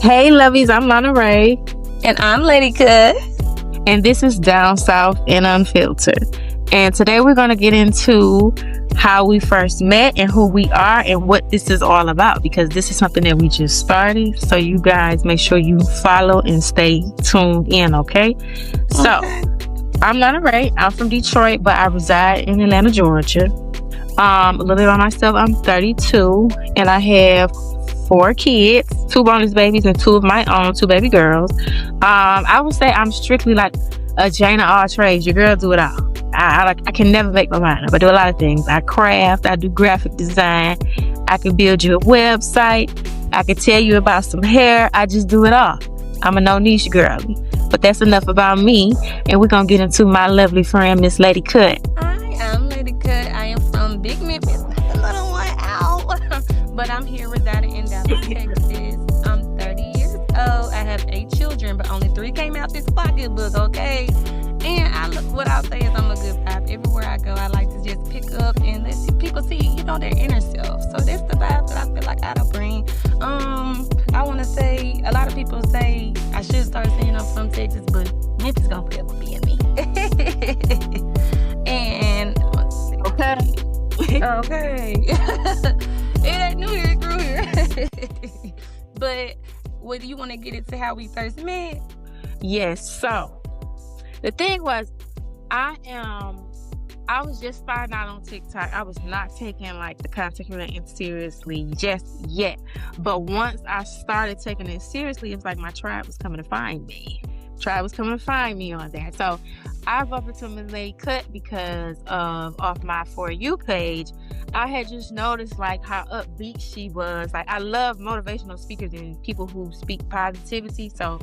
Hey, lovies, I'm LanaRaii, And I'm Lady Cutt. and this is Down South and Unfiltered. And today we're going to get into how we first met and who we are and what this is all about, because this is something that we just started. So you guys make sure you follow and stay tuned in, okay? So, I'm LanaRaii. I'm from Detroit, but I reside in Atlanta, Georgia. A little bit about myself. I'm 32, and I have 4 kids, 2 bonus babies, and 2 of my own, 2 baby girls. I would say I'm strictly like a Jane of all trades. Your girl do it all. I can never make my mind up. I do a lot of things. I craft. I do graphic design. I can build you a website. I can tell you about some hair. I just do it all. I'm a no niche girly. But that's enough about me, and we're gonna get into my lovely friend, Miss Lady Cutt. Hi, I'm Lady Cutt. I am from Big Memphis, not the little one out. But I'm here residing in Dallas, Texas. I'm 30 years old. I have 8 children, but only 3 came out this pocketbook, okay? And what I'll say is I'm a good vibe. Everywhere I go, I like to just pick up and let people see, their inner self. So that's the vibe that I feel like I don't bring. I want to say, a lot of people say I should start saying I'm from Texas, but Memphis gonna forever be in me. And Okay. okay. It ain't new here, grew here. But whether you want to get into how we first met? Yes. So the thing was, I was just starting out on TikTok. I was not taking like the content creating seriously just yet. But once I started taking it seriously, it's like my tribe was coming to find me. Tribe was coming to find me on there. So I bumped into Miss Lady Cutt because off my For You page. I had just noticed like how upbeat she was. Like, I love motivational speakers and people who speak positivity. So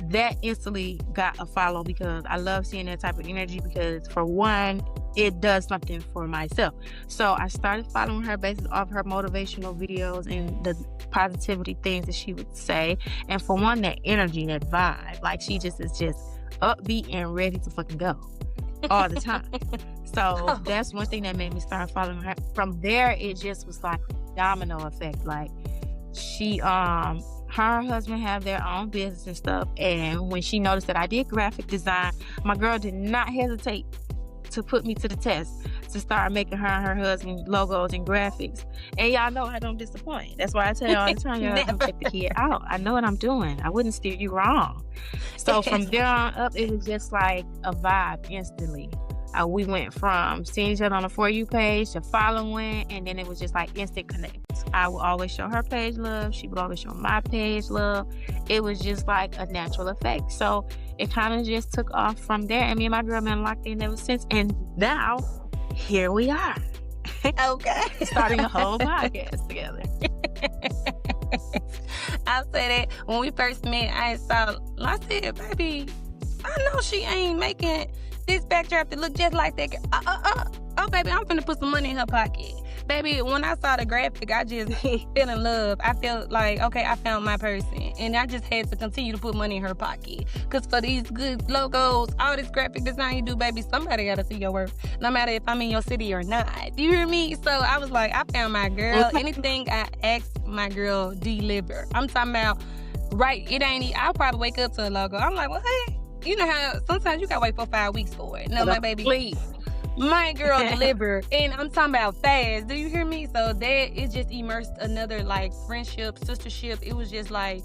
that instantly got a follow because I love seeing that type of energy, because for one, it does something for myself. So I started following her based off her motivational videos and the positivity things that she would say. And for one, that energy, that vibe, like she just is just upbeat and ready to fucking go all the time. So that's one thing that made me start following her. From there, it just was like a domino effect. Like, she her and her husband have their own business and stuff, and when she noticed that I did graphic design, my girl did not hesitate to put me to the test to start making her and her husband logos and graphics. And y'all know I don't disappoint. That's why I tell you all the time, y'all don't take the kid out. I know what I'm doing. I wouldn't steer you wrong. So from there on up, it was just like a vibe instantly. We went from seeing each other on the For You page to following, and then it was just like instant connect. I would always show her page love. She would always show my page love. It was just like a natural effect. So it kind of just took off from there. And me and my girl been locked in ever since. And now, here we are. Okay. Starting a whole podcast together. I said that when we first met, I said, baby, I know she ain't making this backdrop to look just like that girl. Oh, baby, I'm finna put some money in her pocket. Baby, when I saw the graphic, I just fell in love. I felt like, okay, I found my person. And I just had to continue to put money in her pocket. Because for these good logos, all this graphic design you do, baby, somebody got to see your work. No matter if I'm in your city or not. Do you hear me? So I was like, I found my girl. Anything I asked my girl, deliver. I'm talking about, right, I'll probably wake up to a logo. I'm like, well, hey, you know how sometimes you got to wait 4-5 weeks for it. No, my baby, please. My girl delivered, and I'm talking about fast. Do you hear me? So that it just immersed another like friendship, sistership. It was just like,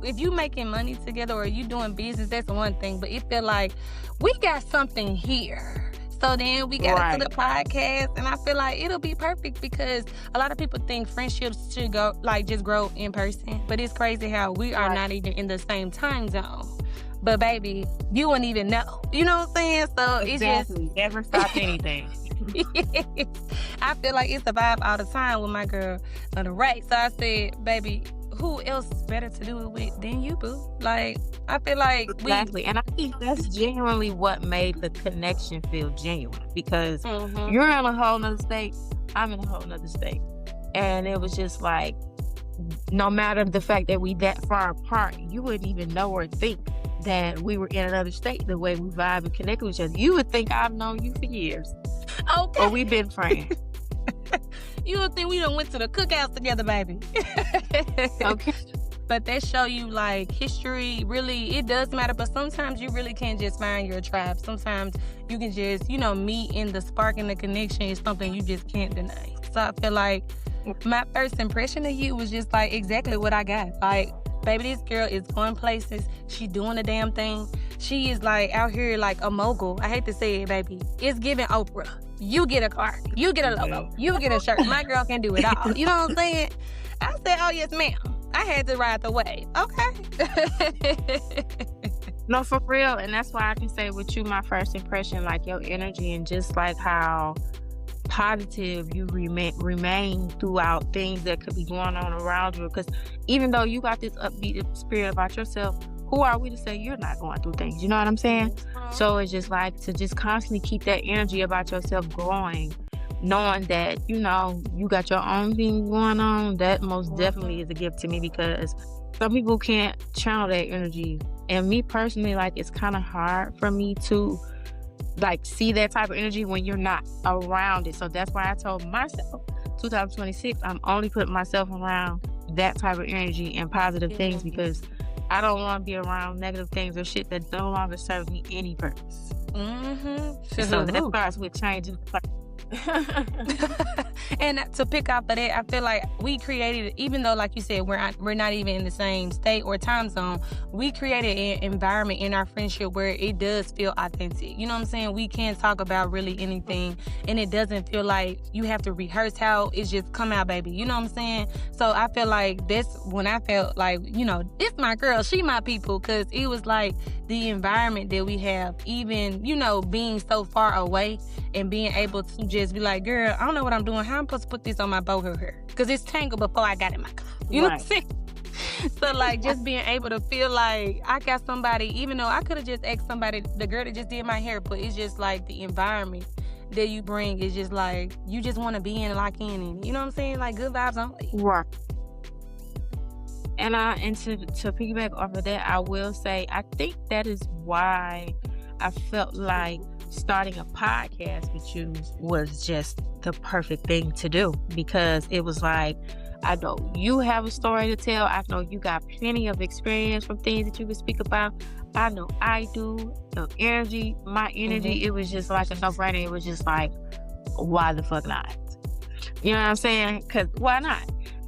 if you making money together or you doing business, that's one thing. But it felt like we got something here. So then we got into the podcast, and I feel like it'll be perfect because a lot of people think friendships should go like just grow in person. But it's crazy how we are not even in the same time zone. But baby, you wouldn't even know. You know what I'm saying? So exactly. It just never stopped anything. I feel like it's a vibe all the time with my girl LanaRaii. So I said, baby, who else better to do it with than you, boo? Like, I feel like exactly. And I think that's genuinely what made the connection feel genuine, because you're in a whole nother state, I'm in a whole nother state. And it was just like, no matter the fact that we that far apart, you wouldn't even know or think that we were in another state the way we vibe and connect with each other. You would think I've known you for years. Okay. Or we've been friends. You would think we done went to the cookhouse together, baby. Okay. But they show you like history, really, it does matter. But sometimes you really can't just find your tribe. Sometimes you can just, meet, in the spark and the connection is something you just can't deny. So I feel like my first impression of you was just like exactly what I got. Like, baby, this girl is going places. She doing the damn thing. She is like out here like a mogul. I hate to say it, baby. It's giving Oprah. You get a car. You get a logo. You get a shirt. My girl can do it all. You know what I'm saying? I said, oh, yes, ma'am. I had to ride the wave. Okay. No, for real. And that's why I can say with you, my first impression, like your energy and just like how positive you remain throughout things that could be going on around you. Because even though you got this upbeat spirit about yourself, who are we to say you're not going through things? You know what I'm saying? So it's just like to just constantly keep that energy about yourself growing, knowing that, you got your own thing going on. That most definitely is a gift to me, because some people can't channel that energy. And me personally, like, it's kind of hard for me to like see that type of energy when you're not around it. So that's why I told myself 2026, I'm only putting myself around that type of energy and positive things, because I don't want to be around negative things or shit that no longer serves me any purpose. So that starts with changing. And to pick up for that, I feel like we created, even though like you said we're not even in the same state or time zone, we created an environment in our friendship where it does feel authentic. You know what I'm saying? We can talk about really anything, and it doesn't feel like you have to rehearse how it's just come out, baby. You know what I'm saying? So I feel like that's when I felt like, this my girl, she my people, because it was like the environment that we have, even being so far away and being able to just be like, girl, I don't know what I'm doing. How I'm supposed to put this on my bow hair? Because it's tangled before I got in my car. You know what I'm saying? So, like, just being able to feel like I got somebody, even though I could have just asked somebody, the girl that just did my hair, but it's just like the environment that you bring is just like, you just want to be in, lock in, and you know what I'm saying? Like, good vibes only. Right. And to piggyback off of that, I will say, I think that is why I felt like starting a podcast with you was just the perfect thing to do, because it was like, I know you have a story to tell. I know you got plenty of experience from things that you can speak about. I know I do. The energy, my energy, it was just like a no-brainer. It was just like, why the fuck not? You know what I'm saying? Because why not?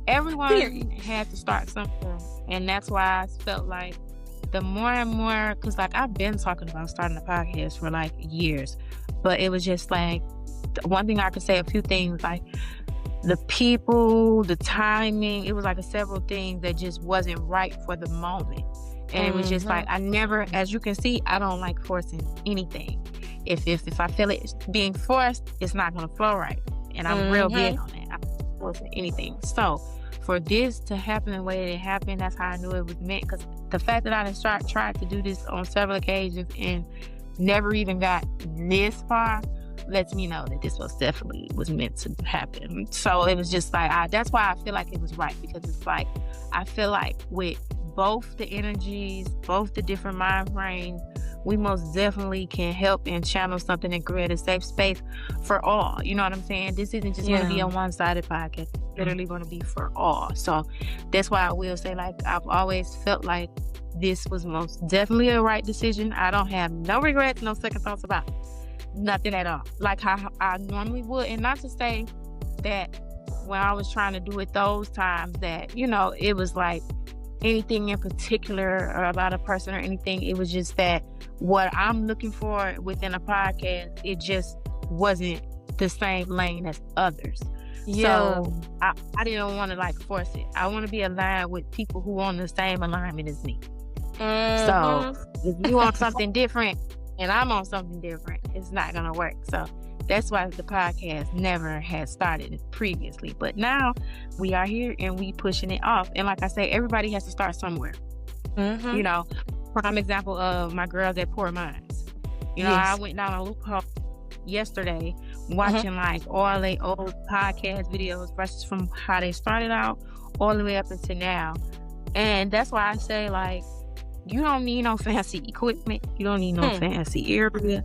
Everyone had to start something. And that's why I felt like the more and more, because like I've been talking about starting a podcast for like years, but it was just like, one thing I could say, a few things, like the people, the timing, it was like several things that just wasn't right for the moment. And it was just like, I never, as you can see, I don't like forcing anything. If I feel it being forced, it's not going to flow right. And I'm real big on that. I'm not forcing anything. So for this to happen the way that it happened, that's how I knew it was meant. Because the fact that I tried to do this on several occasions and never even got this far lets me know that this was meant to happen. So it was just like, that's why I feel like it was right, because it's like, I feel like with both the energies, both the different mind frames, we most definitely can help and channel something and create a safe space for all. You know what I'm saying? This isn't just going to be a one-sided podcast. It's literally going to be for all. So that's why I will say, like, I've always felt like this was most definitely a right decision. I don't have no regrets, no second thoughts about it. Nothing at all. Like how I normally would. And not to say that when I was trying to do it those times that, it was like anything in particular or about a person or anything. It was just that what I'm looking for within a podcast, it just wasn't the same lane as others. Yeah. So I didn't want to like force it. I want to be aligned with people who are on the same alignment as me. So if you want something different and I'm on something different, it's not going to work. So that's why the podcast never had started previously. But now we are here and we pushing it off. And like I say, everybody has to start somewhere. Prime example of my girls at Poor Minds. I went down a loophole yesterday watching like all their old podcast videos versus from how they started out all the way up until now. And that's why I say, like, you don't need no fancy equipment. You don't need no fancy area.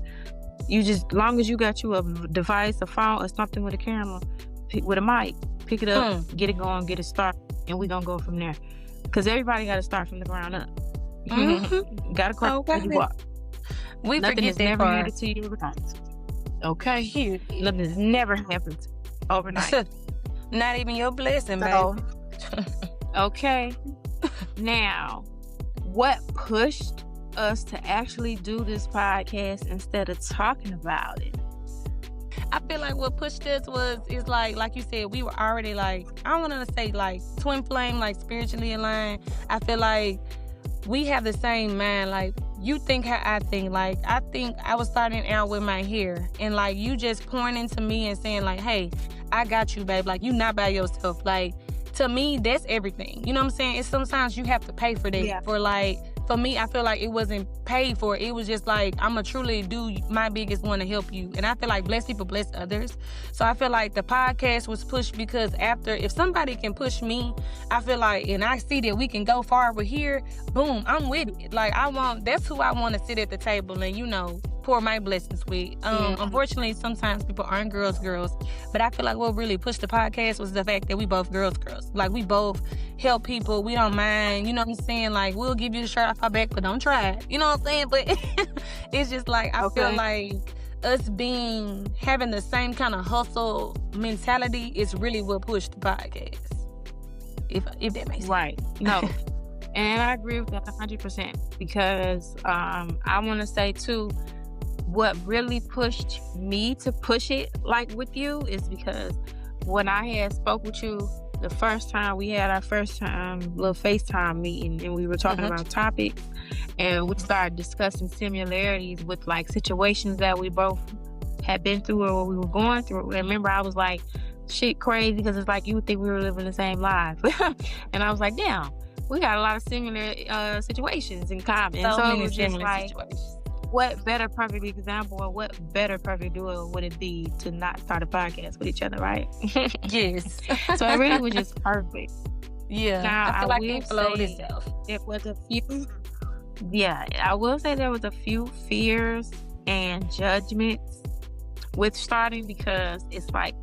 You just, long as you got you a device, a phone, or something with a camera, with a mic, pick it up, get it going, get it started, and we're going to go from there. Because everybody got to start from the ground up. Got to crawl Okay. where you are. We Nothing forget is that never part. handed to you overnight. Okay? Huge. Nothing has never happened overnight. Not even your blessing, So, baby. okay. Now, what pushed us to actually do this podcast instead of talking about it? I feel like what pushed us is like you said, we were already like, I don't want to say like twin flame, like spiritually aligned. I feel like we have the same mind. Like, you think how I think. Like, I think I was starting out with my hair, and like you just pouring into me and saying like, hey, I got you, babe. Like, you not by yourself. Like, to me, that's everything. You know what I'm saying? It's sometimes you have to pay for that. Yeah. For me, I feel like it wasn't paid for. It was just like, I'm going to truly do my biggest one to help you. And I feel like bless people, bless others. So I feel like the podcast was pushed because if somebody can push me, I feel like, and I see that we can go far over here, boom, I'm with it. Like, that's who I want to sit at the table and, pour my blessings with. Unfortunately, sometimes people aren't girls, but I feel like what really pushed the podcast was the fact that we both girls. Like, we both help people. We don't mind, you know what I'm saying? Like, we'll give you the shirt off our back, but don't try it. You know what I'm saying? But it's just like, I feel like us having the same kind of hustle mentality is really what pushed the podcast. If that makes sense. Right. No. And I agree with that 100% because I want to say too, what really pushed me to push it like with you is because when I had spoke with you the first time, we had our first time little FaceTime meeting, and we were talking about topics, and we started discussing similarities with like situations that we both had been through or what we were going through. And remember, I was like, shit crazy, because it's like you would think we were living the same life. And I was like, damn, we got a lot of similar situations in common. So it many was just similar like, situations. what better perfect example or what better perfect duo would it be to not start a podcast with each other, right? Yes. So it really was just perfect. Yeah. Now, I feel like will it flowed say itself. It was a few, I will say there was a few fears and judgments with starting, because it's like,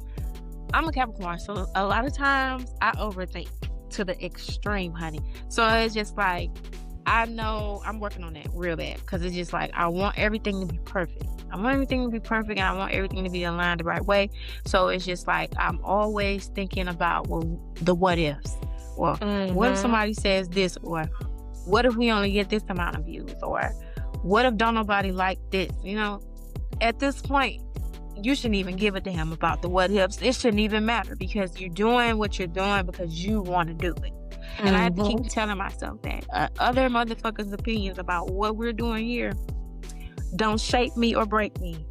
I'm a Capricorn, so a lot of times I overthink to the extreme, honey. So it's just like, I know I'm working on that real bad, because it's just like, I want everything to be perfect. I want everything to be perfect, and I want everything to be aligned the right way. So it's just like, I'm always thinking about, the what ifs. Or what if somebody says this? Or what if we only get this amount of views? Or what if don't nobody like this? At this point, you shouldn't even give a damn about the what ifs. It shouldn't even matter, because you're doing what you're doing because you want to do it. And I have to keep telling myself that other motherfuckers' opinions about what we're doing here don't shape me or break me.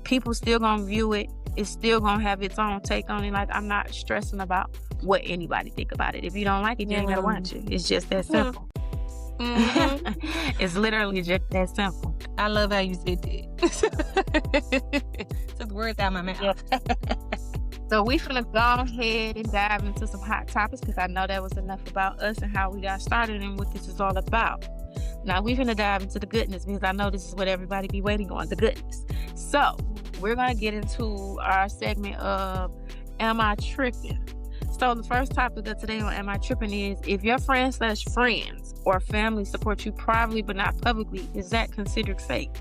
People still gonna view it. It's still gonna have its own take on it. Like, I'm not stressing about what anybody think about it. If you don't like it, you ain't gotta watch it. It's just that simple. It's literally just that simple. I love how you said that. Took the words out of my mouth. Yeah. So we finna go ahead and dive into some hot topics, because I know that was enough about us and how we got started and what this is all about. Now we finna dive into the goodness, because I know this is what everybody be waiting on, the goodness. So we're gonna get into our segment of Am I Tripping? So the first topic of today on Am I Tripping is, if your friends or family support you privately but not publicly, is that considered fake?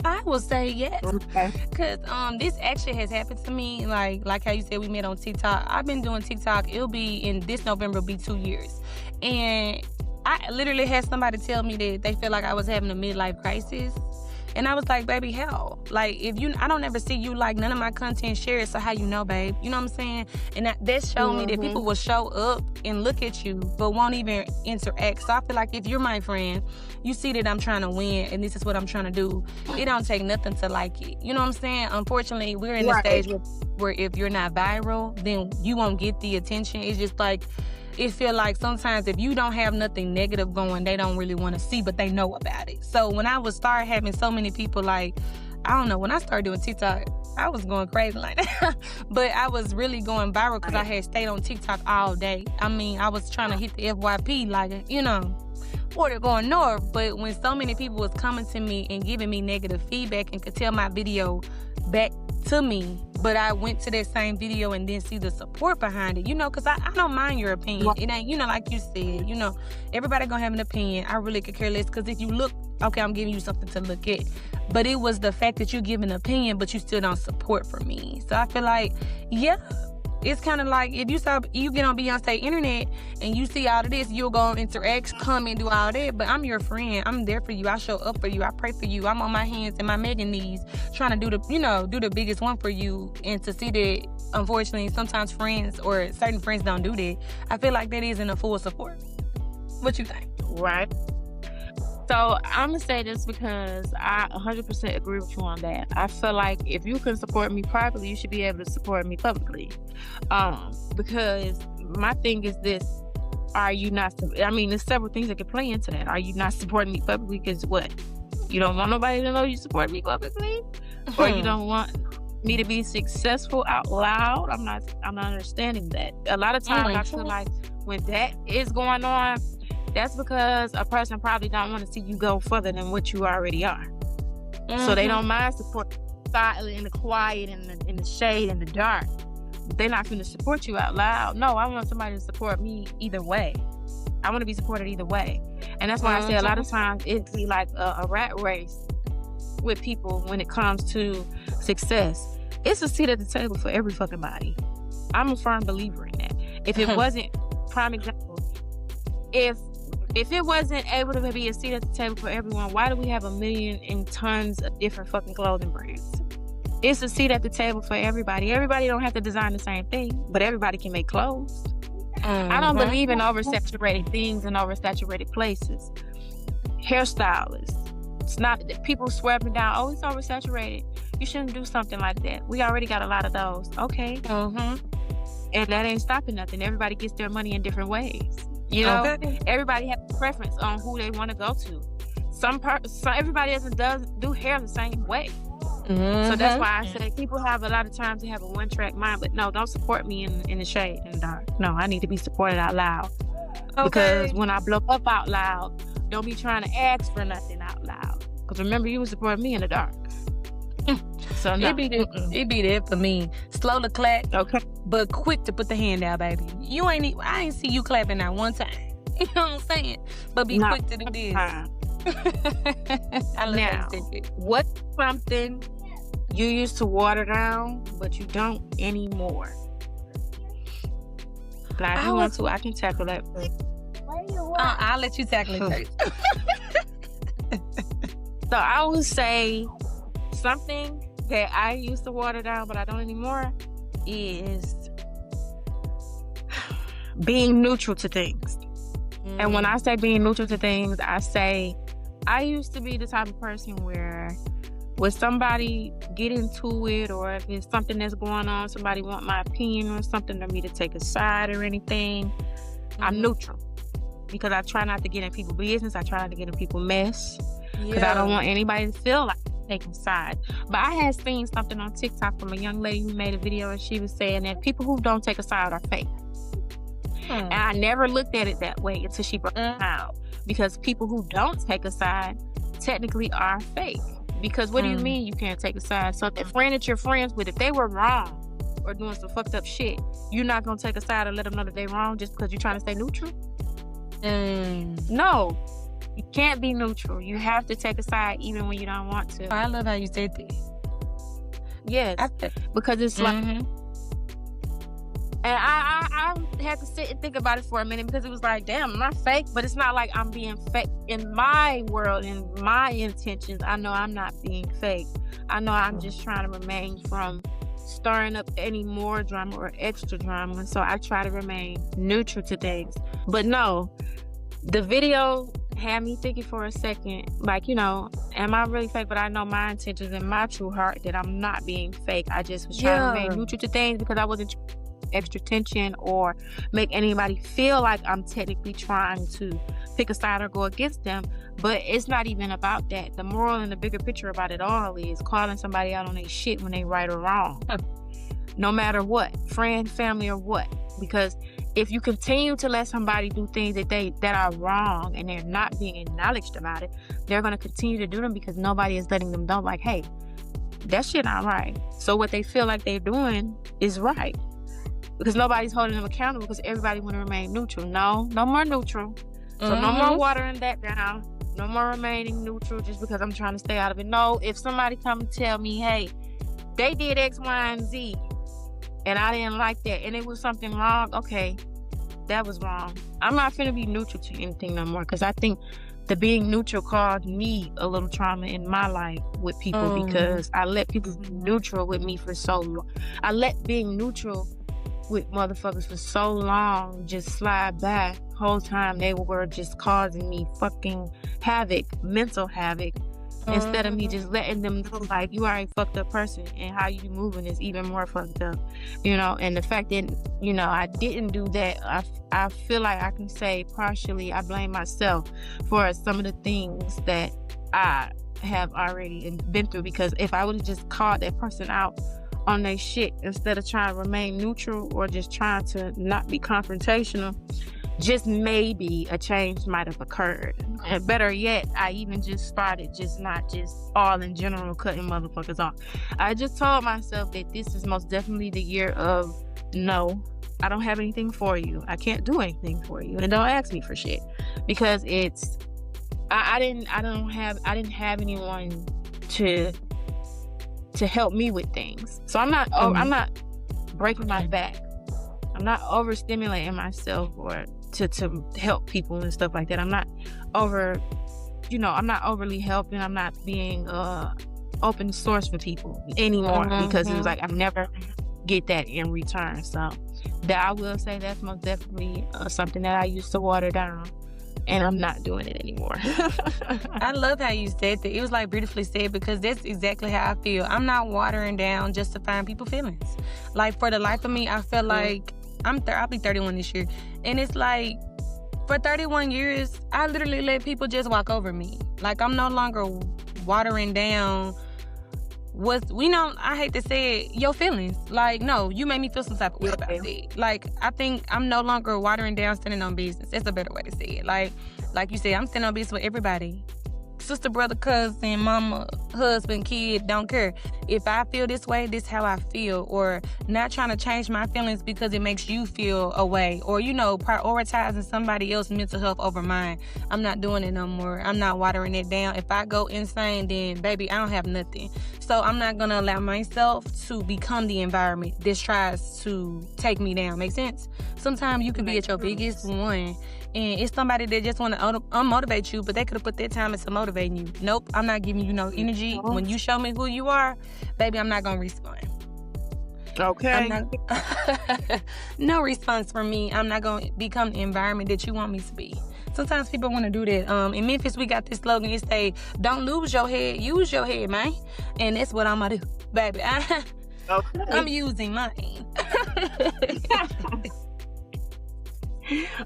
I will say yes. Okay. Because this actually has happened to me. Like how you said we met on TikTok. I've been doing TikTok. It'll be in this November, will be 2 years. And I literally had somebody tell me that they feel like I was having a midlife crisis. And I was like, baby, hell. Like, I don't ever see you like none of my content shared, so how you know, babe? You know what I'm saying? And that showed me that people will show up and look at you, but won't even interact. So I feel like if you're my friend, you see that I'm trying to win, and this is what I'm trying to do, it don't take nothing to like it. You know what I'm saying? Unfortunately, we're in the stage where if you're not viral, then you won't get the attention. It's just like, it feel like sometimes if you don't have nothing negative going, they don't really want to see, but they know about it. So when I would start having so many people, like, I don't know, when I started doing TikTok, I was going crazy like that. But I was really going viral because I had stayed on TikTok all day. I mean, I was trying to hit the FYP, like, order going north. But when so many people was coming to me and giving me negative feedback and could tell my video back to me, but I went to that same video and then see the support behind it, you know, because I don't mind your opinion. It ain't, you know, like you said, you know, everybody gonna have an opinion. I really could care less, because if you look, okay, I'm giving you something to look at, but it was the fact that you give an opinion, but you still don't support for me. So I feel like, yeah, it's kind of like if you get on Beyonce internet and you see all of this, you'll go interact, comment, do all that. But I'm your friend. I'm there for you. I show up for you. I pray for you. I'm on my hands and my Megan knees trying to do the biggest one for you. And to see that, unfortunately, sometimes friends or certain friends don't do that, I feel like that isn't a full support. What you think? Right. So I'm going to say this because I 100% agree with you on that. I feel like if you can support me privately, you should be able to support me publicly. Because my thing is this, are you not, I mean, there's several things that can play into that. Are you not supporting me publicly because what? You don't want nobody to know you support me publicly? Or you don't want me to be successful out loud? I'm not understanding that. A lot of times I feel like when that is going on, that's because a person probably don't want to see you go further than what you already are. So they don't mind support silently in the quiet, in the shade, in the dark. They're not going to support you out loud. No, I want somebody to support me either way. I want to be supported either way. And that's why I say a lot of times it'd be like a rat race with people when it comes to success. It's a seat at the table for every fucking body. I'm a firm believer in that. If it wasn't, prime example, if it wasn't able to be a seat at the table for everyone, why do we have 1 million and tons of different fucking clothing brands? It's a seat at the table for everybody. Everybody don't have to design the same thing, but everybody can make clothes. I don't believe in oversaturated things and oversaturated places. Hairstylists. It's not that people swear up and down, oh, it's oversaturated. You shouldn't do something like that. We already got a lot of those. Okay. And that ain't stopping nothing. Everybody gets their money in different ways. You know, everybody has a preference on who they want to go to. Everybody doesn't do hair the same way. So that's why I say people have a lot of times they have a one-track mind, but no, don't support me in the shade and the dark. No, I need to be supported out loud. Because when I blow up out loud, don't be trying to ask for nothing out loud. Because remember, you was supporting me in the dark. So no. It be there for me. Slow to clap, but quick to put the hand out, baby. I ain't see you clapping that one time. You know what I'm saying? But be quick to do this. I love now, that. what's something you used to water down, but you don't anymore? Like, if you want to, I can tackle that first. I'll let you tackle it first. So I would say something that I used to water down, but I don't anymore, is being neutral to things. And when I say being neutral to things, I say I used to be the type of person where when somebody get into it, or if it's something that's going on, somebody want my opinion on something, or me to take a side or anything, I'm neutral. Because I try not to get in people's business. I try not to get in people's mess. Because I don't want anybody to feel like taking sides. But I had seen something on TikTok from a young lady who made a video, and she was saying that people who don't take a side are fake. And I never looked at it that way until she brought it out. Because people who don't take a side technically are fake. Because what do you mean you can't take a side? So the friend that you're friends with, if they were wrong or doing some fucked up shit, you're not going to take a side and let them know that they're wrong just because you're trying to stay neutral? No. You can't be neutral. You have to take a side even when you don't want to. I love how you said that. Yes. Because it's like... And I had to sit and think about it for a minute, because it was like, damn, I'm not fake, but it's not like I'm being fake. In my world, in my intentions, I know I'm not being fake. I know I'm just trying to remain from stirring up any more drama or extra drama. So I try to remain neutral to things. But no, the video had me thinking for a second, like, you know, am I really fake? But I know my intentions and my true heart that I'm not being fake. I just was trying to remain neutral to things because I wasn't extra tension or make anybody feel like I'm technically trying to pick a side or go against them. But it's not even about that. The moral and the bigger picture about it all is calling somebody out on their shit when they right or wrong. No matter what, friend, family, or what. Because if you continue to let somebody do things that are wrong and they're not being acknowledged about it, they're going to continue to do them because nobody is letting them know, like, hey, that shit not right. So what they feel like they're doing is right. Because nobody's holding them accountable because everybody want to remain neutral. No more neutral. So no more watering that down. No more remaining neutral just because I'm trying to stay out of it. No, if somebody come and tell me, hey, they did X, Y, and Z, and I didn't like that, and it was something wrong, okay, that was wrong. I'm not finna be neutral to anything no more because I think the being neutral caused me a little trauma in my life with people because I let people be neutral with me for so long. I let being neutral with motherfuckers for so long just slide by. Whole time they were just causing me fucking havoc, mental havoc, instead of me just letting them know like you are a fucked up person and how you moving is even more fucked up, you know. And the fact that, you know, I didn't do that, I feel like I can say partially I blame myself for some of the things that I have already been through, because if I would have just called that person out on their shit instead of trying to remain neutral or just trying to not be confrontational, just maybe a change might have occurred. And better yet, I even just started just not just all in general cutting motherfuckers off. I just told myself that this is most definitely the year of no, I don't have anything for you. I can't do anything for you, and don't ask me for shit, because it's I didn't have anyone to help me with things. So I'm not breaking my back. I'm not overstimulating myself or to help people and stuff like that. I'm not I'm not overly helping. I'm not being open source for people anymore because it was like I never get that in return. So that I will say that's most definitely something that I used to water down, and I'm not doing it anymore. I love how you said that. It was like beautifully said, because that's exactly how I feel. I'm not watering down justifying people's feelings. Like, for the life of me, I feel like I'll be 31 this year, and it's like for 31 years I literally let people just walk over me. Like, I'm no longer watering down I hate to say it, your feelings. Like, no, you made me feel some type of way about it. Like, I think I'm no longer watering down standing on business. That's a better way to say it. Like you said, I'm standing on business with everybody. Sister, brother, cousin, mama, husband, kid, don't care. If I feel this way, this is how I feel. Or not trying to change my feelings because it makes you feel a way. Or, prioritizing somebody else's mental health over mine. I'm not doing it no more. I'm not watering it down. If I go insane, then, baby, I don't have nothing. So I'm not going to allow myself to become the environment that tries to take me down. Make sense? Sometimes you can be at your biggest one, and it's somebody that just want to unmotivate you, but they could have put their time into motivating you. Nope, I'm not giving you no energy. When you show me who you are, baby, I'm not going to respond. Okay. No response from me. I'm not going to become the environment that you want me to be. Sometimes people want to do that. In Memphis, we got this slogan. It say, don't lose your head, use your head, man. And that's what I'm going to do, baby. I'm using mine.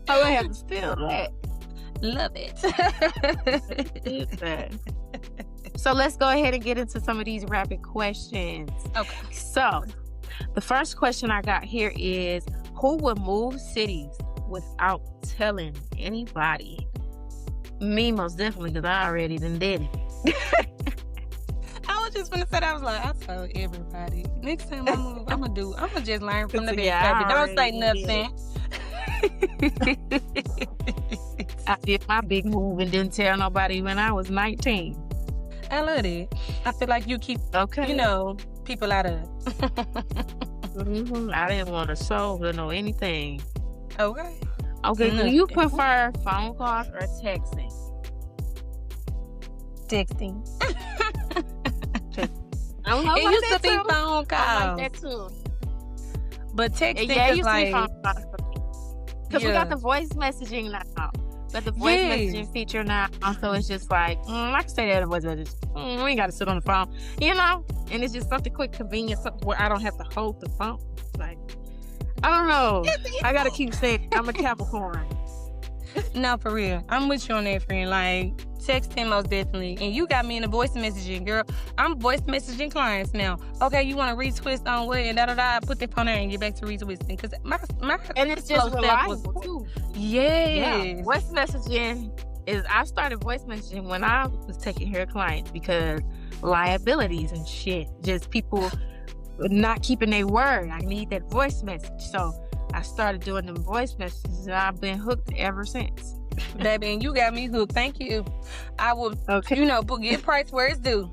I have to steal that. Love it. So let's go ahead and get into some of these rapid questions. Okay. So the first question I got here is, who would move cities without telling anybody? Me, most definitely, because I already done did it. I was just gonna say that. I was like, I told everybody. Next time I move, I'm gonna just learn from the best, baby. Don't say nothing. I did my big move and didn't tell nobody when I was 19. I love it. I feel like you keep, people out of I didn't want to solve or know anything. Okay. Do you prefer phone calls or texting? Texting. I don't know. It used to be phone calls. I like that too. But texting is like, because we got the voice messaging now. But the voice messaging feature now, so it's just like, I can say that it was just, we ain't got to sit on the phone, and it's just something quick, convenient, something where I don't have to hold the phone. Like, I don't know. I got to keep saying, I'm a Capricorn. No, for real. I'm with you on that, friend. Like, texting most definitely. And you got me in the voice messaging, girl. I'm voice messaging clients now. Okay, you want to retwist on what and da-da-da, put the phone there and get back to retwisting. Because my and it's just reliable, too. Yes. Yeah. Voice messaging is I started voice messaging when I was taking care of clients because liabilities and shit. Just people not keeping their word. I need that voice message. So I started doing them voice messages and I've been hooked ever since. Baby, and you got me hooked. Thank you. I will, get price where it's due.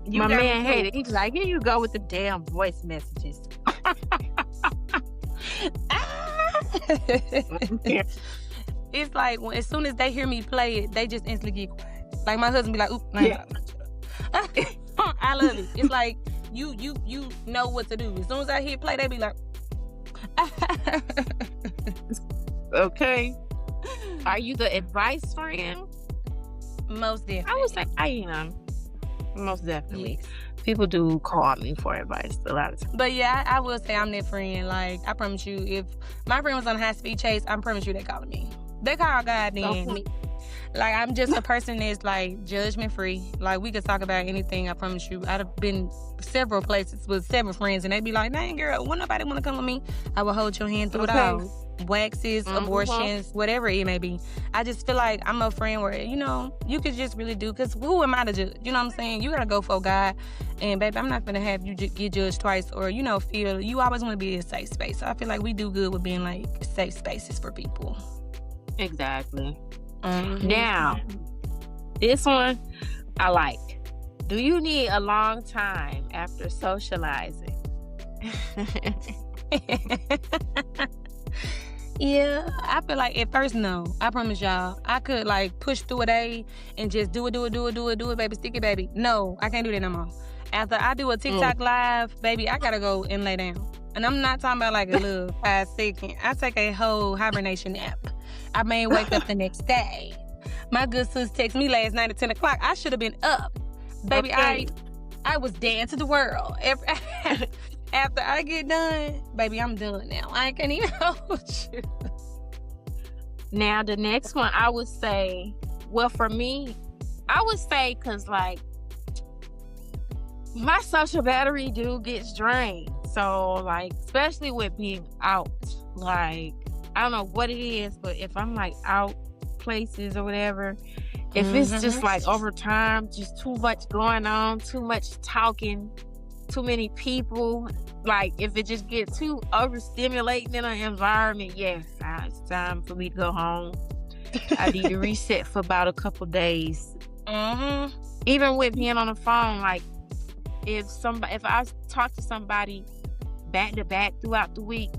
My man hated it. He's like, here you go with the damn voice messages. It's like as soon as they hear me play it, they just instantly get quiet. Like my husband be like, "Oop, I love it." It's like you know what to do. As soon as I hear play, they be like, okay. Are you the advice friend? Most definitely. I would say I am. Most definitely. Yes. People do call me for advice a lot of times. But yeah, I will say I'm that friend. Like, I promise you, if my friend was on a high-speed chase, I promise you they calling me. They call God then. Me. Like, I'm just a person that's, like, judgment-free. Like, we could talk about anything, I promise you. I've been several places with several friends, and they be like, dang, girl, when nobody want to come with me, I will hold your hand through it all. Waxes, abortions, whatever it may be. I just feel like I'm a friend where, you could just really do, because who am I to judge? You know what I'm saying? You got to go for God. And, baby, I'm not going to have you get judged twice or, feel you always want to be in a safe space. So I feel like we do good with being, like, safe spaces for people. Exactly. Now, this one I like. Do you need a long time after socializing? Yeah, I feel like at first, no. I promise y'all. I could like push through a day and just do it, baby, stick it, baby. No, I can't do that no more. After I do a TikTok live, baby, I gotta go and lay down. And I'm not talking about like a little 5 second. I take a whole hibernation nap. I may wake up the next day. My good sis texted me last night at 10 o'clock. I should have been up. Baby, I was dancing to the world. After I get done, baby, I'm done now. I can't even hold you. Now, the next one, I would say, well, for me, I would say, because, like, my social battery gets drained. So, like, especially with being out, like, I don't know what it is, but if I'm, like, out places or whatever, if it's just, like, over time, just too much going on, too much talking, too many people, like if it just gets too overstimulating in an environment, it's time for me to go home. I need to reset for about a couple days. Even with being on the phone, like if I talk to somebody back to back throughout the week,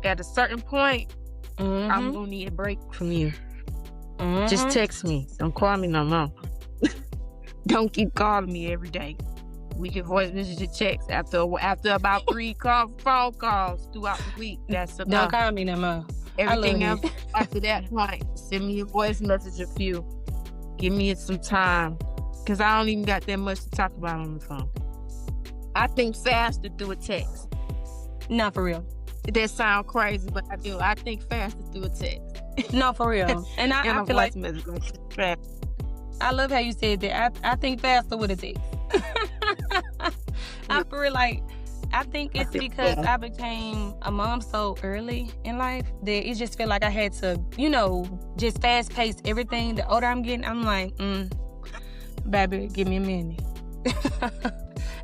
at a certain point, I'm gonna need a break from you. Just text me. Don't call me no more. Don't keep calling me every day. We can voice message and text after about 3 phone calls throughout the week. That's enough. Don't call me no more. Everything else after that point, send me a voice message a few. Give me some time. Because I don't even got that much to talk about on the phone. I think faster through a text. Not for real. That sound crazy, but I do. I think faster through a text. No, for real. And I feel like I love how you said that. I think faster with a text. I feel like I think it's because I became a mom so early in life that it just felt like I had to, just fast pace everything. The older I'm getting, I'm like, baby, give me a minute.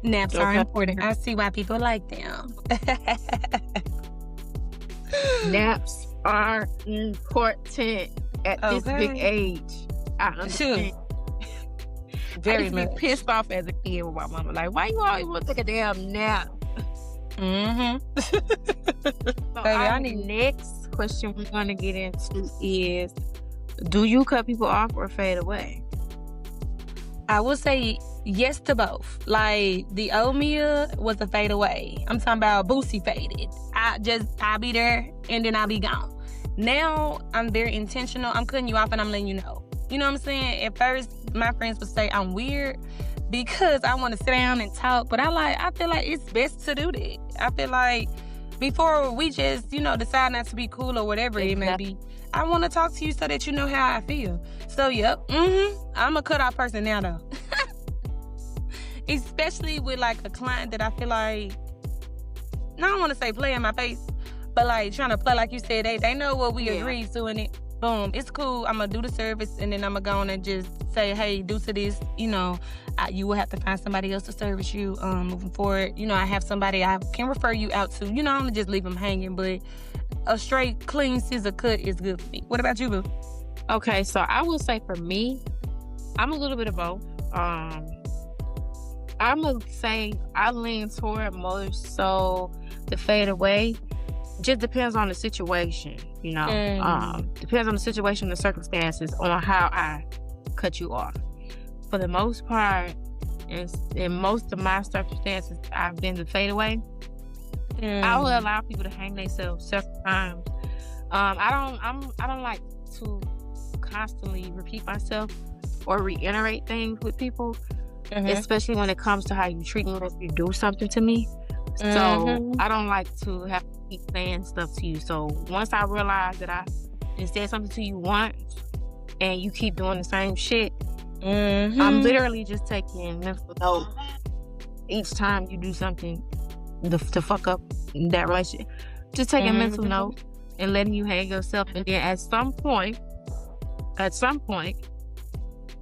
Naps are important. I see why people like them. Naps are important at this big age. I understand. Very much. I used to be pissed off as a kid with my mama. Like, why you always want to take a damn nap? So baby, next question we're going to get into is, do you cut people off or fade away? I will say yes to both. Like, the old Mia was a fade away. I'm talking about Boosie faded. I'll be there and then I'll be gone. Now, I'm very intentional. I'm cutting you off and I'm letting you know. You know what I'm saying? At first, my friends would say I'm weird because I want to sit down and talk. But I feel like it's best to do that. I feel like before we just, decide not to be cool or whatever it may be, I want to talk to you so that you know how I feel. So, I'm a cut-off person now, though. Especially with, like, a client that I feel like, I don't want to say play in my face, but, like, trying to play, like you said, they know what we agreed to, and boom, it's cool. I'm gonna do the service, and then I'm gonna go on and just say, hey, due to this, you know, you will have to find somebody else to service you moving forward. You know, I have somebody I can refer you out to. You know, I'm gonna just leave them hanging, but a straight, clean scissor cut is good for me. What about you, boo? Okay, so I will say for me, I'm a little bit of both. I'm gonna say I lean toward more so the fade away. Just depends on the situation, you know. Depends on the situation, the circumstances, on how I cut you off. For the most part, in most of my circumstances, I've been the fade away. I will allow people to hang themselves several times. I don't like to constantly repeat myself or reiterate things with people, especially when it comes to how you treat me if you do something to me. So I don't like to have to keep saying stuff to you. So once I realize that I said something to you once and you keep doing the same shit, I'm literally just taking mental note each time you do something to fuck up that relationship. Just taking a mental note and letting you hang yourself, and then at some point,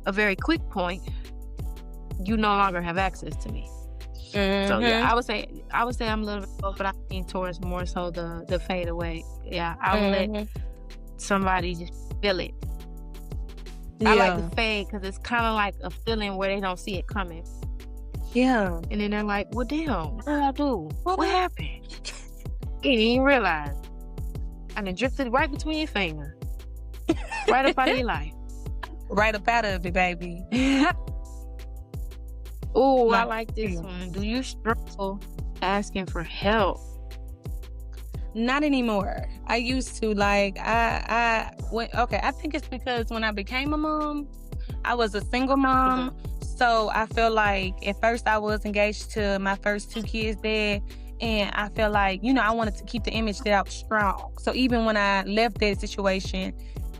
a very quick point, you no longer have access to me. So yeah, I would say I'm a little bit both, but I lean towards more so the fade away. Yeah, I would let somebody just feel it. I like the fade because it's kind of like a feeling where they don't see it coming. Yeah. And then they're like, well, damn, what did I do? What happened? You didn't even realize. And it drifted right between your fingers. Right up out of your life. Right up out of it, baby. Oh, I like this one. Do you struggle asking for help? Not anymore. I used to. Like, I think it's because when I became a mom, I was a single mom. So I feel like at first I was engaged to my first 2 kids' dad. And I feel like, you know, I wanted to keep the image that I was strong. So even when I left that situation,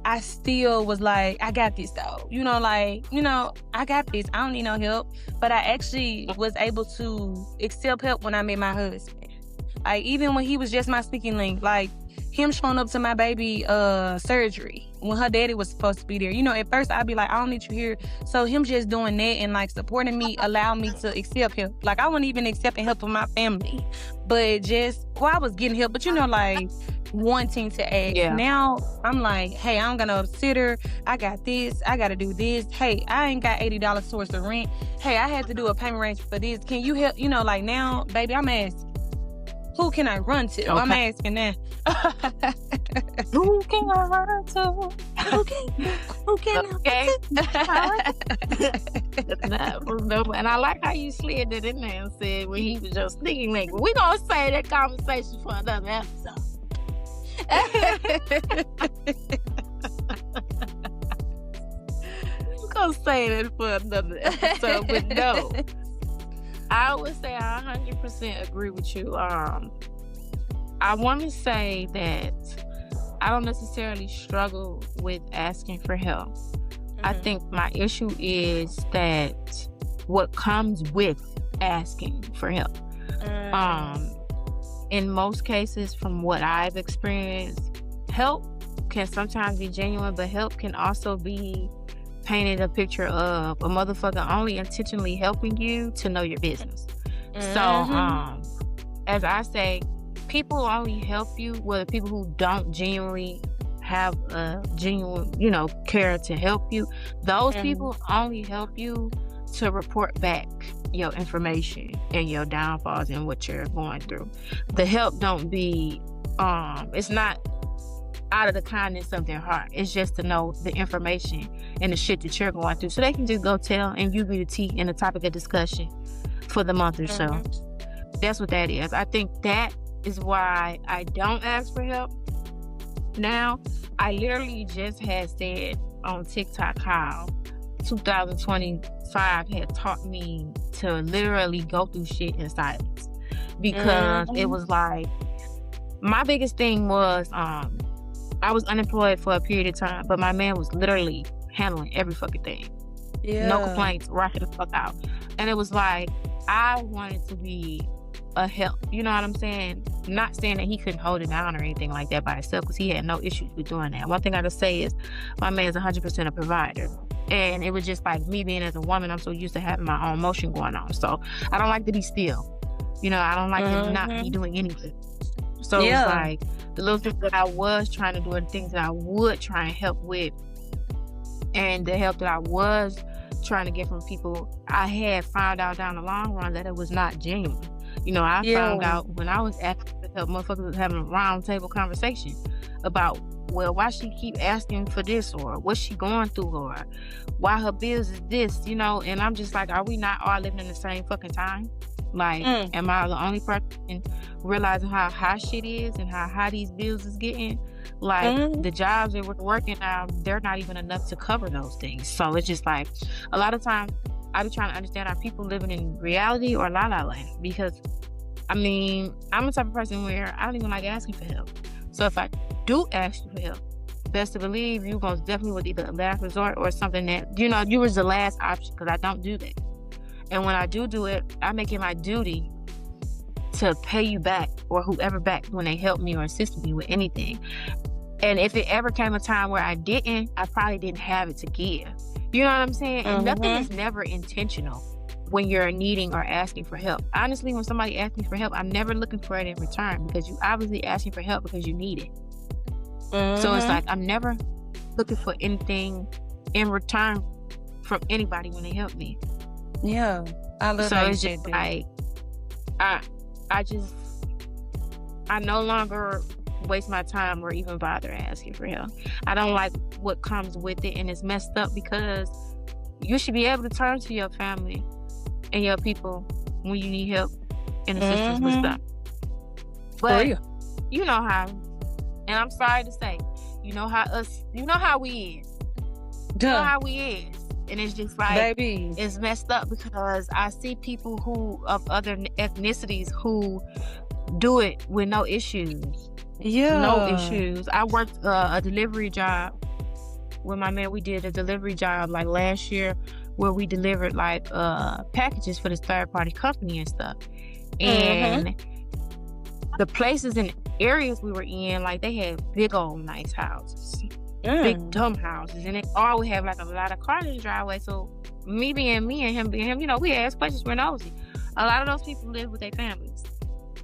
I still was like, I got this though. You know, like, you know, I got this. I don't need no help. But I actually was able to accept help when I met my husband. Like, even when he was just my speaking link, like him showing up to my baby surgery when her daddy was supposed to be there. You know, at first I'd be like, I don't need you here. So him just doing that and like supporting me allowed me to accept help. Like, I wasn't even accepting help from my family, but just, well, I was getting help, but you know, like wanting to ask. Yeah. Now I'm like, hey, I'm gonna sit her. I got this. I gotta do this. Hey, I ain't got $80 towards the rent. Hey, I had to do a payment range for this. Can you help? You know, like now, baby, I'm asking. Who can I run to? Okay. I'm asking that. Who can I run to? Who can I run to? And I like how you slid it in there and said when he was just thinking, like, we're going to save that conversation for another episode. We're going to save it for another episode, but no. I would say I 100% agree with you. I want to say that I don't necessarily struggle with asking for help. I think my issue is that what comes with asking for help. In most cases, from what I've experienced, help can sometimes be genuine, but help can also be painted a picture of a motherfucker only intentionally helping you to know your business. So, as I say, people only help you, well, the people who don't genuinely have a genuine, you know, care to help you, those people only help you to report back your information and your downfalls and what you're going through. The help don't be, it's not out of the kindness of their heart. It's just to know the information and the shit that you're going through, so they can just go tell and you be the tea and the topic of discussion for the month or so. That's what that is. I think that is why I don't ask for help now. I literally just had said on TikTok how 2025 had taught me to literally go through shit in silence, because it was like, my biggest thing was I was unemployed for a period of time, but my man was literally handling every fucking thing. No complaints, rocking the fuck out. And it was like, I wanted to be a help. You know what I'm saying? Not saying that he couldn't hold it down or anything like that by himself, because he had no issues with doing that. One thing I just say is my man's 100% a provider. And it was just like me being as a woman, I'm so used to having my own motion going on. So I don't like to be still. You know, I don't like to not be doing anything. So it's like the little things that I was trying to do and things that I would try and help with, and the help that I was trying to get from people, I had found out down the long run that it was not genuine. You know, I found out when I was asking for help, motherfuckers was having a round table conversation about, well, why she keep asking for this, or what's she going through, or why her bills is this, you know? And I'm just like, are we not all living in the same fucking time? Like, am I the only person realizing how high shit is and how high these bills is getting? Like, the jobs that we're working now, they're not even enough to cover those things. So it's just like, a lot of times, I be trying to understand, are people living in reality or la la land? Because, I mean, I'm the type of person where I don't even like asking for help. So if I do ask you for help, best to believe you most definitely would either a last resort or something that, you know, you was the last option, because I don't do that. And when I do it, I make it my duty to pay you back, or whoever back, when they help me or assist me with anything. And if it ever came a time where I didn't, I probably didn't have it to give. You know what I'm saying? And nothing is never intentional when you're needing or asking for help. Honestly, when somebody asks me for help, I'm never looking for it in return, because you obviously asking for help because you need it. So it's like, I'm never looking for anything in return from anybody when they help me. Yeah, I love so that. It's just like, I no longer waste my time or even bother asking for help. I don't like what comes with it, and it's messed up, because you should be able to turn to your family and your people when you need help and assistance with stuff. But you know how, and I'm sorry to say, you know how we is. You know how we is. And it's just like, baby, it's messed up, because I see people who of other ethnicities who do it with no issues. No issues. I worked a delivery job with my man. We did a delivery job like last year, where we delivered like packages for this third party company and stuff. And the places and areas we were in, like, they had big old nice houses. Big dumb houses, and they all would have like a lot of cars in the driveway. So me being me and him being him, you know, we asked questions, we're nosy. A lot of those people live with their families.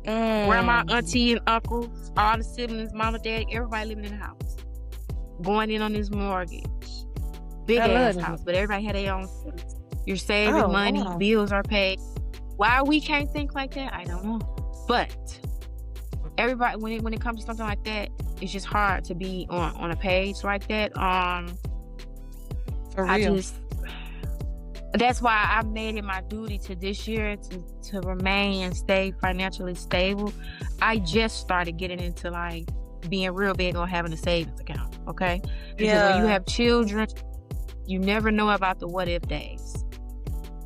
Grandma, auntie, and uncles, all the siblings, mama, daddy, everybody living in the house, going in on this mortgage, big ass house, but everybody had their own things. You're saving money, bills are paid. Why we can't think like that, I don't know. But everybody, when it comes to something like that, it's just hard to be on a page like that. For real. That's why I made it my duty to this year to remain and stay financially stable. I just started getting into like being real big on having a savings account, okay? Because when you have children, you never know about the what if days.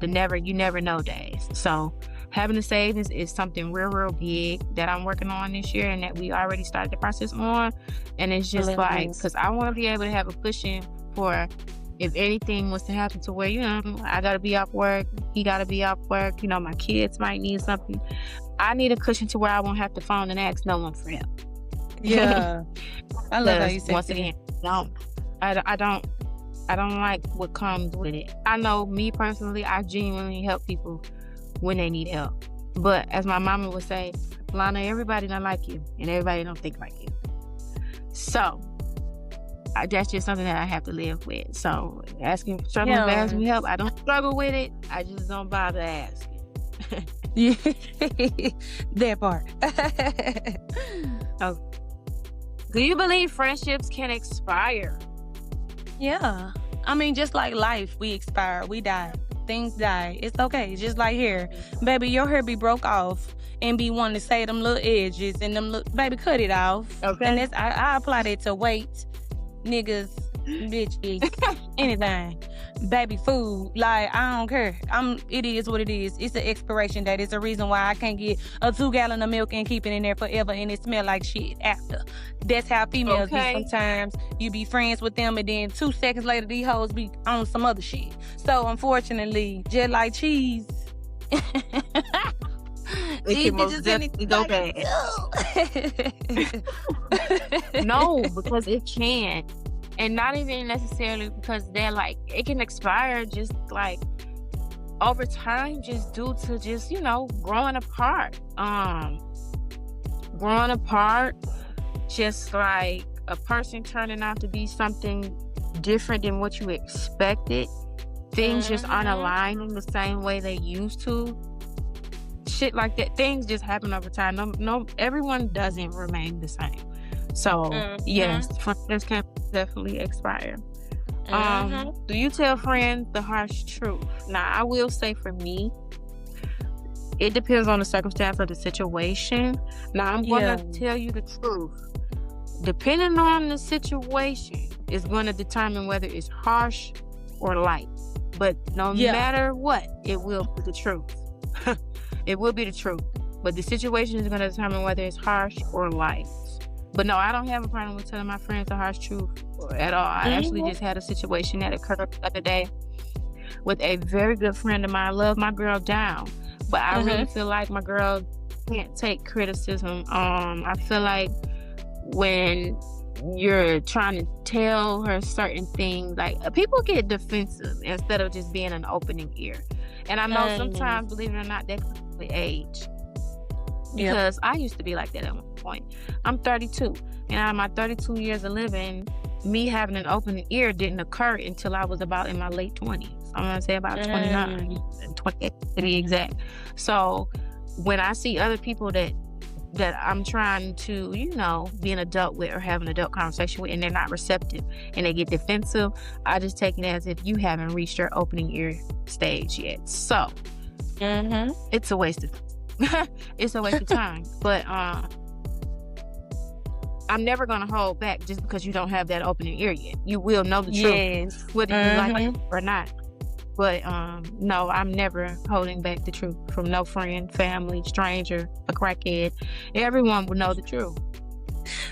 You never know days. So having a savings is something real big that I'm working on this year, and that we already started the process on. And it's just like, because I want to be able to have a cushion for if anything was to happen, to where, you know, I got to be off work, he got to be off work, you know, my kids might need something. I need a cushion to where I won't have to phone and ask no one for help. Yeah. I love how you said once again, I don't like what comes with it. I know me personally, I genuinely help people when they need help. But as my mama would say, Lana, everybody don't like you, and everybody don't think like you. So that's just something that I have to live with. So struggling to ask me help, I don't struggle with it. I just don't bother asking. Yeah, that part. Okay. Do you believe friendships can expire? Yeah. I mean, just like life, we expire, we die. Things die. It's okay. Just like hair. Baby, your hair be broke off and be wanting to say them little edges and them little, baby, cut it off. Okay. And that's, I apply that to weight, niggas, bitches, anything. Baby, food, like, I don't care. It is what it is. It's an expiration date. It's a reason why I can't get a 2 gallon of milk and keep it in there forever and it smell like shit after. That's how females be sometimes. You be friends with them and then 2 seconds later, these hoes be on some other shit. So, unfortunately, just like cheese, it These can most bitches in definitely go bad. No, because it can. And not even necessarily because they're like, it can expire just like over time, just due to just, growing apart. Growing apart, just like a person turning out to be something different than what you expected. Things just aren't aligning the same way they used to. Shit like that. Things just happen over time. No, everyone doesn't remain the same. So yes, friendships can definitely expire. Do you tell friends the harsh truth? Now, I will say for me, it depends on the circumstance of the situation. Now, I'm going to tell you the truth. Depending on the situation, is going to determine whether it's harsh or light. But no matter what, it will be the truth. It will be the truth. But the situation is going to determine whether it's harsh or light. But no, I don't have a problem with telling my friends the harsh truth at all. I actually just had a situation that occurred the other day with a very good friend of mine. I love my girl down, but I really feel like my girl can't take criticism. I feel like when you're trying to tell her certain things, like people get defensive instead of just being an opening ear. And I know sometimes, believe it or not, that comes with age. Because I used to be like that at one point. I'm 32, and out of my 32 years of living, me having an open ear didn't occur until I was about in my late 20s. I'm gonna say about 29, 28 to be exact. So when I see other people that I'm trying to, be an adult with or have an adult conversation with, and they're not receptive and they get defensive, I just take it as if you haven't reached your opening ear stage yet. So it's a waste of it's a waste of time. But I'm never going to hold back just because you don't have that opening ear yet. You will know the truth, whether you like it or not. But no, I'm never holding back the truth from no friend, family, stranger, a crackhead. Everyone will know the truth.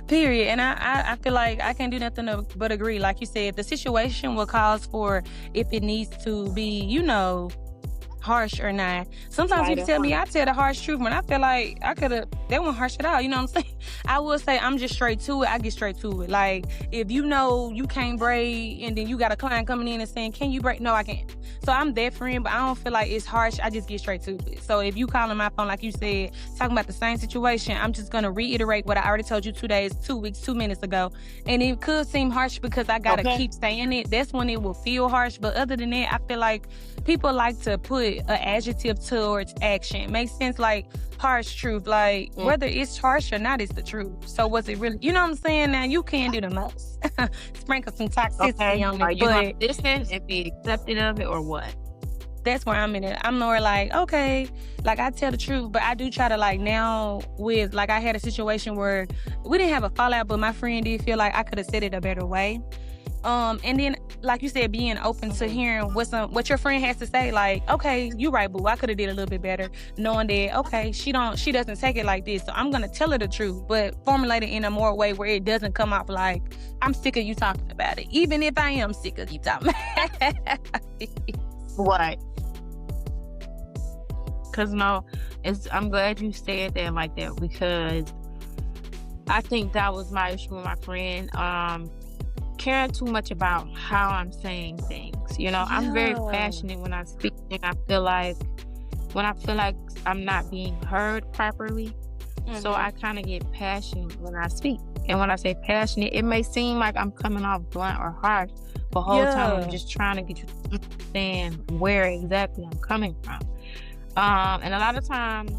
Period. And I feel like I can't do nothing but agree. Like you said, the situation will cause for if it needs to be, harsh or not. Sometimes people tell me I tell the harsh truth when I feel like they won't harsh it out. You know what I'm saying? I will say I'm just straight to it. I get straight to it. Like if you can't braid and then you got a client coming in and saying, can you braid? No, I can't. So I'm that friend, but I don't feel like it's harsh. I just get straight to it. So if you calling my phone, like you said, talking about the same situation, I'm just going to reiterate what I already told you 2 weeks, 2 minutes ago. And it could seem harsh because I got to keep saying it. That's when it will feel harsh. But other than that, I feel like people like to put an adjective towards action. Makes sense, like harsh truth. Like whether it's harsh or not, it's the truth. So was it really, you know what I'm saying? Now you can do the most. Sprinkle some toxicity on it. Are you going to listen and be accepting of it or what? That's where I'm in it. I'm more like, okay, like I tell the truth, but I do try to now with, like I had a situation where we didn't have a fallout, but my friend did feel like I could have said it a better way. And then, like you said, being open to hearing what your friend has to say. Like, okay, you're right, boo. I could have did a little bit better, knowing that okay, she doesn't take it like this, so I'm gonna tell her the truth, but formulate it in a more way where it doesn't come off like I'm sick of you talking about it, even if I am sick of you talking about it. What? Because I'm glad you said that like that, because I think that was my issue with my friend. Caring too much about how I'm saying things. I'm very passionate when I speak, and I feel like I'm not being heard properly. So I kind of get passionate when I speak. And when I say passionate, it may seem like I'm coming off blunt or harsh, but the whole time I'm just trying to get you to understand where exactly I'm coming from. And a lot of times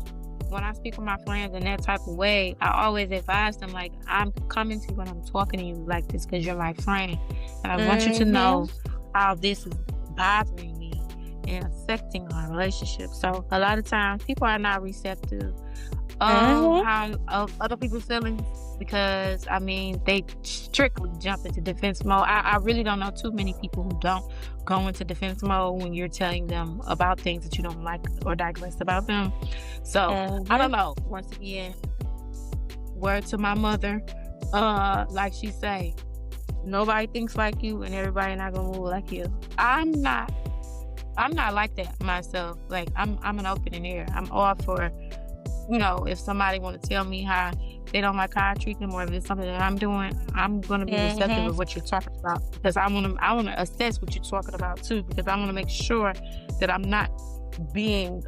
when I speak with my friends in that type of way, I always advise them, like, I'm coming to you when I'm talking to you like this because you're my friend. And I want you to know how this is bothering me and affecting our relationship. So a lot of times people are not receptive of how other people's feelings, because they strictly jump into defense mode. I really don't know too many people who don't go into defense mode when you're telling them about things that you don't like or digress about them. So I don't know. Once again, word to my mother, like she say, nobody thinks like you and everybody not gonna move like you. I'm not like that myself. Like I'm an open ear. I'm all for if somebody want to tell me how they don't like how I treat them, or if it's something that I'm doing, I'm going to be receptive of what you're talking about, because I want to assess what you're talking about too, because I want to make sure that I'm not being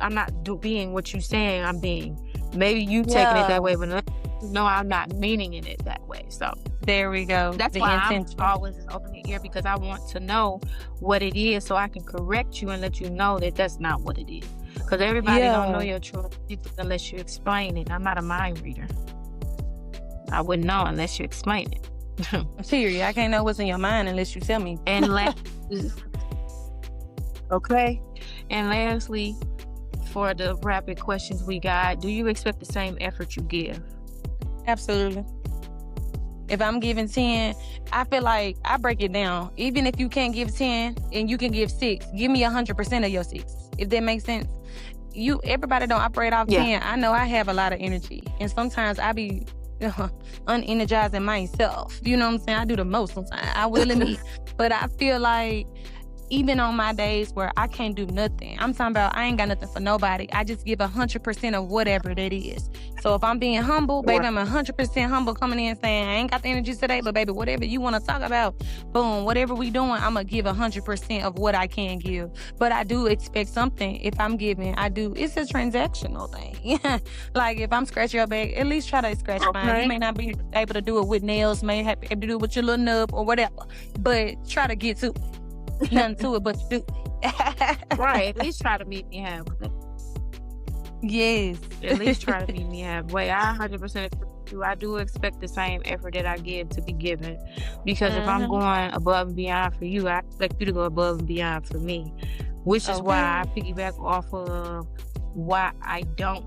what you're saying I'm being. Maybe you taking it that way, but no, I'm not meaning it that way. So there we go. That's why I'm always an open ear, because I want to know what it is so I can correct you and let you know that that's not what it is. Because everybody don't know your truth unless you explain it. I'm not a mind reader. I wouldn't know unless you explain it. Period. I can't know what's in your mind unless you tell me. And okay. And lastly, for the rapid questions we got, do you expect the same effort you give? Absolutely. If I'm giving 10, I feel like I break it down. Even if you can't give 10 and you can give 6, give me 100% of your 6. If that makes sense. Everybody don't operate off 10. I know I have a lot of energy, and sometimes I be unenergizing myself. You know what I'm saying? I do the most sometimes. I will admit. But I feel like even on my days where I can't do nothing, I'm talking about I ain't got nothing for nobody, I just give 100% of whatever that is. So if I'm being humble, baby, I'm 100% humble coming in saying, I ain't got the energy today, but baby, whatever you want to talk about, boom, whatever we doing, I'm going to give 100% of what I can give. But I do expect something. If I'm giving, it's a transactional thing. Like if I'm scratching your back, at least try to scratch mine. You may not be able to do it with nails, may have to do it with your little nub or whatever, but try to get to it. Nothing to it but to do. Right. At least try to meet me halfway. Yes. At least try to meet me halfway. I 100% do. I do expect the same effort that I give to be given. Because if I'm going above and beyond for you, I expect you to go above and beyond for me. Which is why I piggyback off of why I don't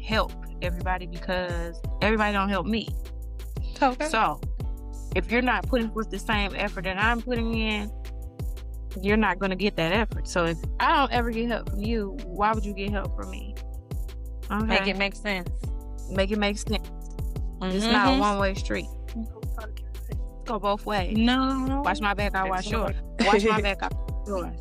help everybody, because everybody don't help me. Okay. So if you're not putting forth the same effort that I'm putting in, you're not going to get that effort. So if I don't ever get help from you, why would you get help from me? Okay. Make it make sense. Make it make sense. It's not a one-way street. Go both ways. No. Watch my back, I watch yours. Watch my back, I watch yours.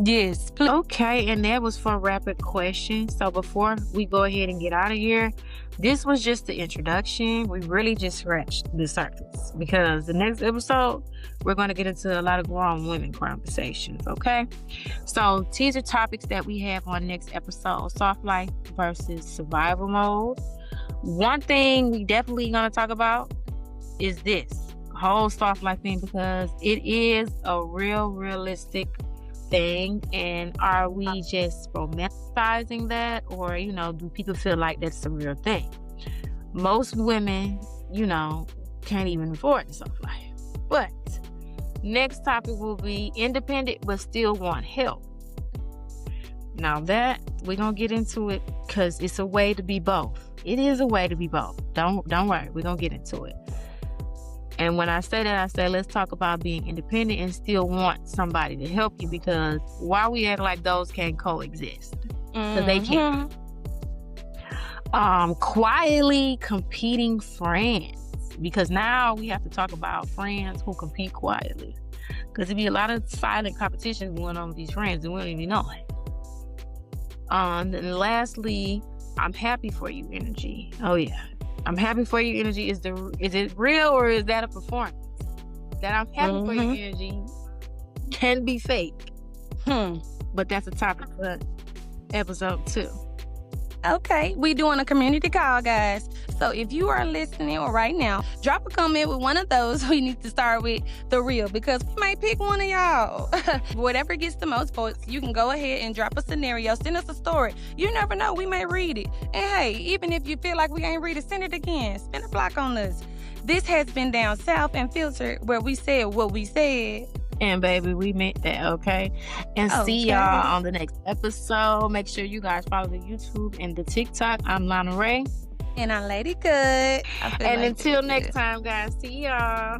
Yes, please. Okay, and that was for rapid questions. So before we go ahead and get out of here, this was just the introduction. We really just scratched the surface, because the next episode, we're going to get into a lot of grown women conversations, okay? So teaser topics that we have on next episode: soft life versus survival mode. One thing we definitely going to talk about is this whole soft life thing, because it is a realistic thing. And are we just romanticizing that, or do people feel like that's a real thing? Most women can't even afford the soft life. But next topic will be independent but still want help. Now that we're gonna get into it, because it's a way to be both. It is a way to be both. Don't worry, we're gonna get into it. And when I say that, I say let's talk about being independent and still want somebody to help you, because why we act like those can't coexist? Because they can't. Quietly competing friends, because now we have to talk about friends who compete quietly, because there be a lot of silent competition going on with these friends and we don't even know it. And lastly, I'm happy for you energy. Oh yeah. I'm happy for you energy. Is it real, or is that a performance? That I'm happy for you energy can be fake. But that's a topic for episode 2. Okay, we doing a community call, guys. So if you are listening right now, drop a comment with one of those. We need to start with the real, because we might pick one of y'all. Whatever gets the most votes, you can go ahead and drop a scenario. Send us a story. You never know, we may read it. And hey, even if you feel like we ain't read it, send it again. Spin a block on us. This has been Down South and Filtered, where we said what we said. And baby, we meant that, okay? And see y'all on the next episode. Make sure you guys follow the YouTube and the TikTok. I'm LanaRaii. And I'm Lady Cutt. And until next time, guys, see y'all.